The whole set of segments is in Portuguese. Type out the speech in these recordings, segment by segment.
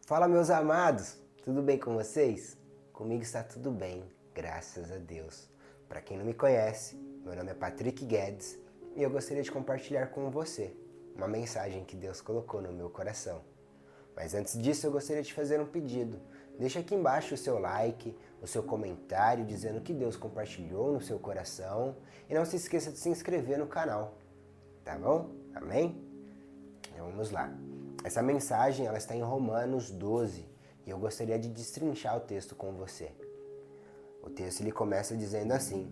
Fala, meus amados, tudo bem com vocês? Comigo está tudo bem, graças a Deus. Para quem não me conhece, meu nome é Patrick Guedes e eu gostaria de compartilhar com você uma mensagem que Deus colocou no meu coração. Mas antes disso, eu gostaria de fazer um pedido. Deixa aqui embaixo o seu like, o seu comentário dizendo que Deus compartilhou no seu coração e não se esqueça de se inscrever no canal, tá bom? Amém? Então vamos lá. Essa mensagem ela está em Romanos 12 e eu gostaria de destrinchar o texto com você. O texto ele começa dizendo assim: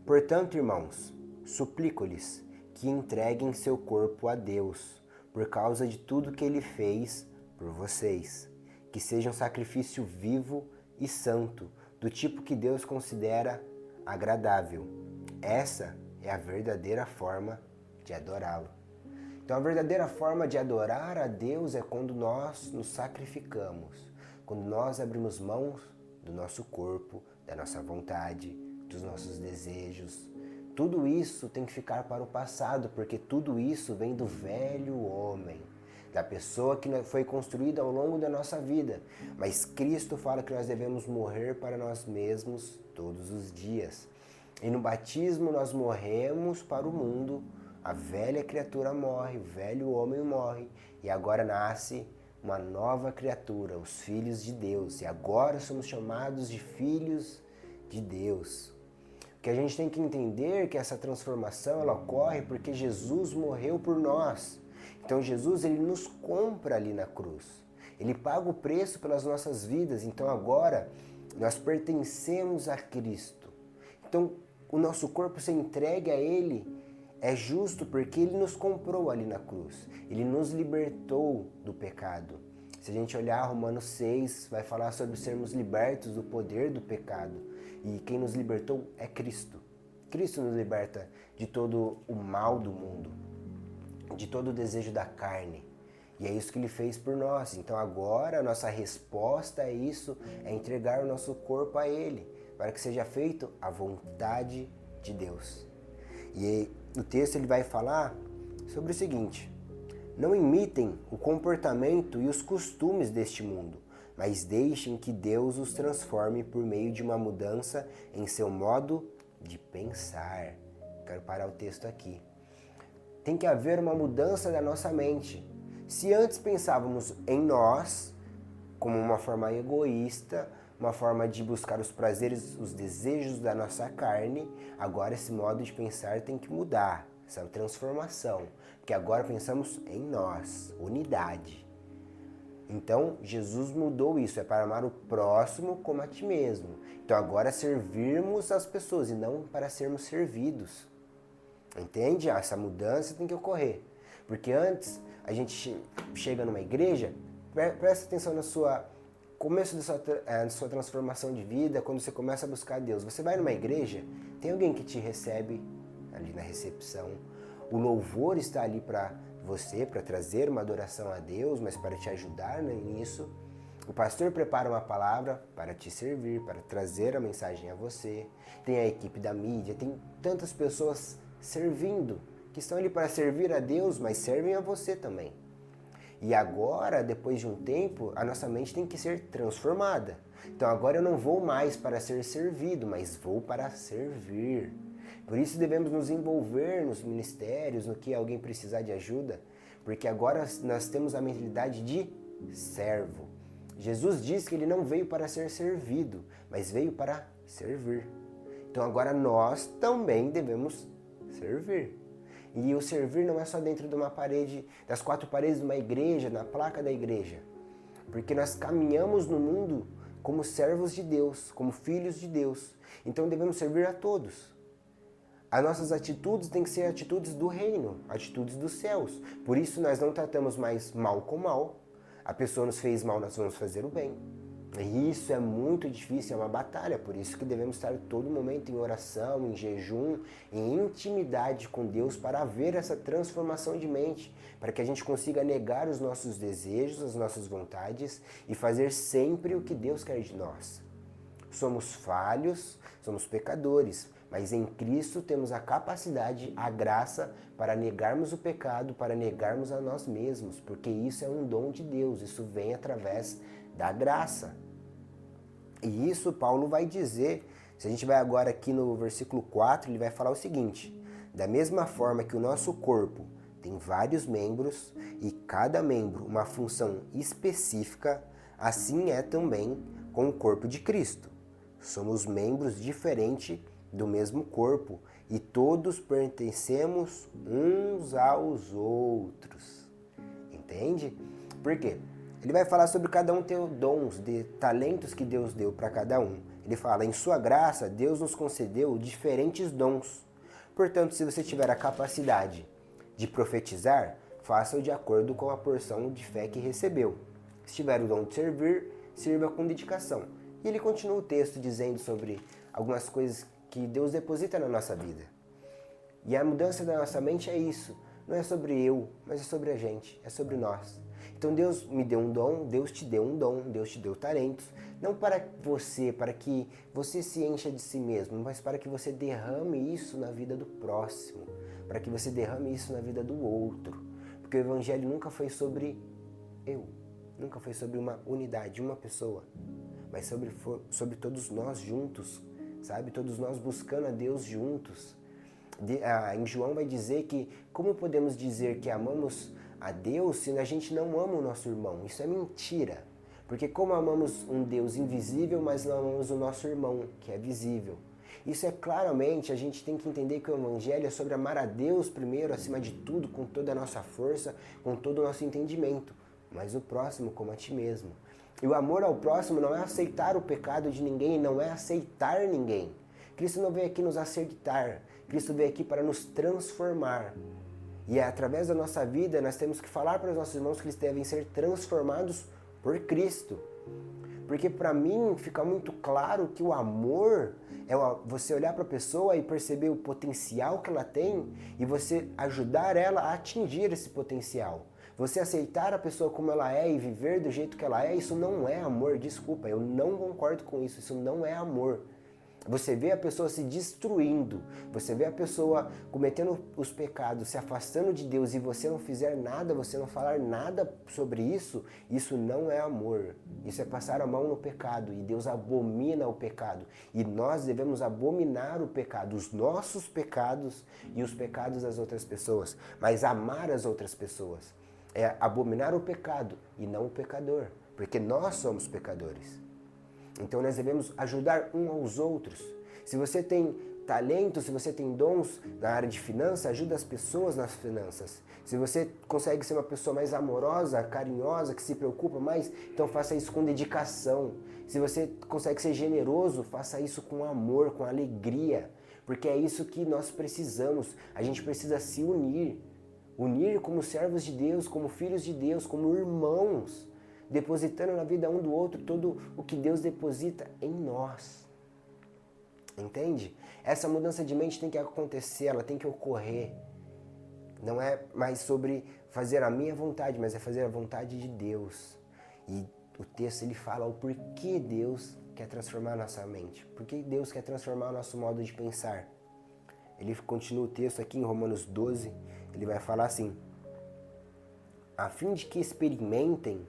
Portanto, irmãos, suplico-lhes que entreguem seu corpo a Deus por causa de tudo que ele fez por vocês, que seja um sacrifício vivo e santo, do tipo que Deus considera agradável. Essa é a verdadeira forma de adorá-lo. Então a verdadeira forma de adorar a Deus é quando nós nos sacrificamos, quando nós abrimos mãos do nosso corpo, da nossa vontade, dos nossos desejos. Tudo isso tem que ficar para o passado, porque tudo isso vem do velho homem, da pessoa que foi construída ao longo da nossa vida. Mas Cristo fala que nós devemos morrer para nós mesmos todos os dias. E no batismo nós morremos para o mundo. A velha criatura morre, o velho homem morre e agora nasce uma nova criatura, os filhos de Deus. E agora somos chamados de filhos de Deus. O que a gente tem que entender é que essa transformação ela ocorre porque Jesus morreu por nós. Então Jesus ele nos compra ali na cruz. Ele paga o preço pelas nossas vidas. Então agora nós pertencemos a Cristo. Então o nosso corpo se entregue a Ele é justo porque Ele nos comprou ali na cruz. Ele nos libertou do pecado. Se a gente olhar Romanos 6, vai falar sobre sermos libertos do poder do pecado. E quem nos libertou é Cristo. Cristo nos liberta de todo o mal do mundo, de todo o desejo da carne. E é isso que Ele fez por nós. Então agora a nossa resposta a isso é entregar o nosso corpo a Ele, para que seja feito a vontade de Deus. E o texto ele vai falar sobre o seguinte: não imitem o comportamento e os costumes deste mundo, mas deixem que Deus os transforme por meio de uma mudança em seu modo de pensar. Quero parar o texto aqui. Tem que haver uma mudança da nossa mente. Se antes pensávamos em nós como uma forma egoísta, uma forma de buscar os prazeres, os desejos da nossa carne, agora esse modo de pensar tem que mudar, essa transformação, porque agora pensamos em nós, unidade. Então Jesus mudou isso, é para amar o próximo como a ti mesmo. Então agora servirmos as pessoas e não para sermos servidos. Entende? Essa mudança tem que ocorrer, porque antes a gente chega numa igreja, presta atenção na sua começo da sua transformação de vida, quando você começa a buscar Deus. Você vai numa igreja, tem alguém que te recebe ali na recepção. O louvor está ali para você, para trazer uma adoração a Deus, mas para te ajudar nisso. O pastor prepara uma palavra para te servir, para trazer a mensagem a você. Tem a equipe da mídia, tem tantas pessoas servindo, que estão ali para servir a Deus, mas servem a você também. E agora, depois de um tempo, a nossa mente tem que ser transformada. Então agora eu não vou mais para ser servido, mas vou para servir. Por isso devemos nos envolver nos ministérios, no que alguém precisar de ajuda, porque agora nós temos a mentalidade de servo. Jesus diz que ele não veio para ser servido, mas veio para servir. Então agora nós também devemos servir. E o servir não é só dentro de uma parede, das quatro paredes de uma igreja, na placa da igreja. Porque nós caminhamos no mundo como servos de Deus, como filhos de Deus. Então devemos servir a todos. As nossas atitudes têm que ser atitudes do reino, atitudes dos céus. Por isso nós não tratamos mais mal com mal. A pessoa nos fez mal, nós vamos fazer o bem. E isso é muito difícil, é uma batalha, por isso que devemos estar todo momento em oração, em jejum, em intimidade com Deus para haver essa transformação de mente, para que a gente consiga negar os nossos desejos, as nossas vontades e fazer sempre o que Deus quer de nós. Somos falhos, somos pecadores, Mas em Cristo temos a capacidade, a graça para negarmos o pecado, para negarmos a nós mesmos, porque isso é um dom de Deus, isso vem através da graça. E isso Paulo vai dizer, se a gente vai agora aqui no versículo 4, ele vai falar o seguinte: da mesma forma que o nosso corpo tem vários membros e cada membro uma função específica, assim é também com o corpo de Cristo. Somos membros diferentes do mesmo corpo e todos pertencemos uns aos outros. Entende? Por quê? Ele vai falar sobre cada um ter dons, de talentos que Deus deu para cada um. Ele fala, em sua graça, Deus nos concedeu diferentes dons. Portanto, se você tiver a capacidade de profetizar, faça-o de acordo com a porção de fé que recebeu. Se tiver o dom de servir, sirva com dedicação. E ele continua o texto dizendo sobre algumas coisas que Deus deposita na nossa vida. E a mudança da nossa mente é isso. Não é sobre eu, mas é sobre a gente, é sobre nós. Então Deus me deu um dom, Deus te deu um dom, Deus te deu talentos, não para que você se encha de si mesmo, mas para que você derrame isso na vida do próximo, para que você derrame isso na vida do outro. Porque o Evangelho nunca foi sobre eu, nunca foi sobre uma unidade, uma pessoa, mas sobre todos nós juntos, sabe? Todos nós buscando a Deus juntos. Em João vai dizer que como podemos dizer que amamos a Deus se a gente não ama o nosso irmão? Isso é mentira. Porque como amamos um Deus invisível, mas não amamos o nosso irmão, que é visível. Isso é claramente, a gente tem que entender que o Evangelho é sobre amar a Deus primeiro, acima de tudo, com toda a nossa força, com todo o nosso entendimento. Mas o próximo como a ti mesmo. E o amor ao próximo não é aceitar o pecado de ninguém, não é aceitar ninguém. Cristo não veio aqui nos aceitar, Cristo veio aqui para nos transformar. E através da nossa vida, nós temos que falar para os nossos irmãos que eles devem ser transformados por Cristo. Porque para mim fica muito claro que o amor é você olhar para a pessoa e perceber o potencial que ela tem e você ajudar ela a atingir esse potencial. Você aceitar a pessoa como ela é e viver do jeito que ela é, isso não é amor, desculpa, eu não concordo com isso, isso não é amor. Você vê a pessoa se destruindo, você vê a pessoa cometendo os pecados, se afastando de Deus e você não fizer nada, você não falar nada sobre isso, isso não é amor. Isso é passar a mão no pecado e Deus abomina o pecado. E nós devemos abominar o pecado, os nossos pecados e os pecados das outras pessoas, mas amar as outras pessoas. É abominar o pecado e não o pecador, porque nós somos pecadores. Então nós devemos ajudar uns aos outros. Se você tem talento, se você tem dons na área de finanças, ajuda as pessoas nas finanças. Se você consegue ser uma pessoa mais amorosa, carinhosa, que se preocupa mais, então faça isso com dedicação. Se você consegue ser generoso, faça isso com amor, com alegria. Porque é isso que nós precisamos. A gente precisa se unir. Unir como servos de Deus, como filhos de Deus, como irmãos. Depositando na vida um do outro todo o que Deus deposita em nós. Entende? Essa mudança de mente tem que acontecer, ela tem que ocorrer. Não é mais sobre fazer a minha vontade, mas é fazer a vontade de Deus. E o texto ele fala o porquê Deus quer transformar a nossa mente. Por que Deus quer transformar o nosso modo de pensar? Ele continua o texto aqui em Romanos 12, ele vai falar assim: a fim de que experimentem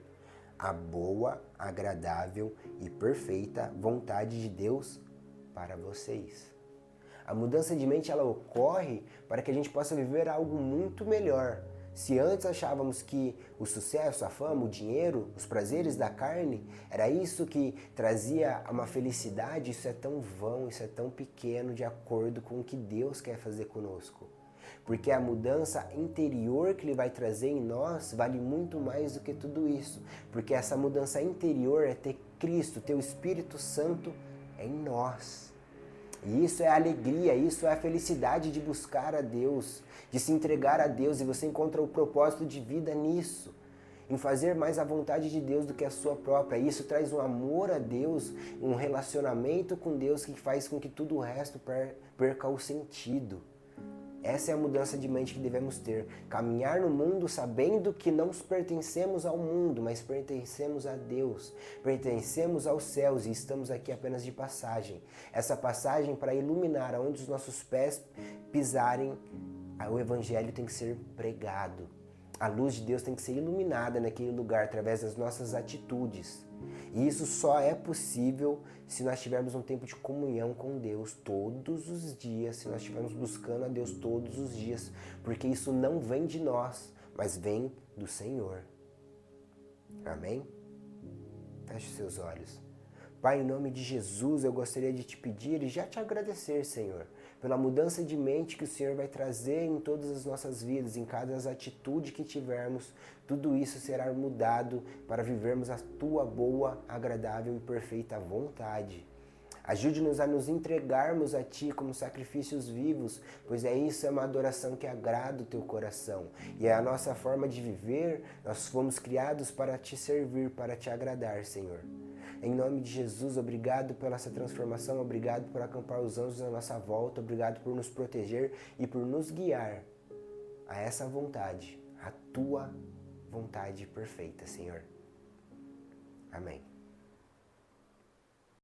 a boa, agradável e perfeita vontade de Deus para vocês. A mudança de mente ela ocorre para que a gente possa viver algo muito melhor. Se antes achávamos que o sucesso, a fama, o dinheiro, os prazeres da carne, era isso que trazia uma felicidade, isso é tão vão, isso é tão pequeno de acordo com o que Deus quer fazer conosco. Porque a mudança interior que Ele vai trazer em nós vale muito mais do que tudo isso. Porque essa mudança interior é ter Cristo, ter o Espírito Santo em nós. E isso é a alegria, isso é a felicidade de buscar a Deus, de se entregar a Deus. E você encontra o propósito de vida nisso, em fazer mais a vontade de Deus do que a sua própria. Isso traz um amor a Deus, um relacionamento com Deus que faz com que tudo o resto perca o sentido. Essa é a mudança de mente que devemos ter. Caminhar no mundo sabendo que não pertencemos ao mundo, mas pertencemos a Deus. Pertencemos aos céus e estamos aqui apenas de passagem. Essa passagem para iluminar aonde os nossos pés pisarem, o evangelho tem que ser pregado. A luz de Deus tem que ser iluminada naquele lugar através das nossas atitudes. E isso só é possível se nós tivermos um tempo de comunhão com Deus todos os dias, se nós estivermos buscando a Deus todos os dias, porque isso não vem de nós, mas vem do Senhor. Amém? Feche os seus olhos. Pai, em nome de Jesus, eu gostaria de te pedir e já te agradecer, Senhor, pela mudança de mente que o Senhor vai trazer em todas as nossas vidas, em cada atitude que tivermos, tudo isso será mudado para vivermos a tua boa, agradável e perfeita vontade. Ajude-nos a nos entregarmos a Ti como sacrifícios vivos, pois isso é uma adoração que agrada o Teu coração. E é a nossa forma de viver, nós fomos criados para Te servir, para Te agradar, Senhor. Em nome de Jesus, obrigado pela essa transformação, obrigado por acampar os anjos à nossa volta, obrigado por nos proteger e por nos guiar a essa vontade, a Tua vontade perfeita, Senhor. Amém.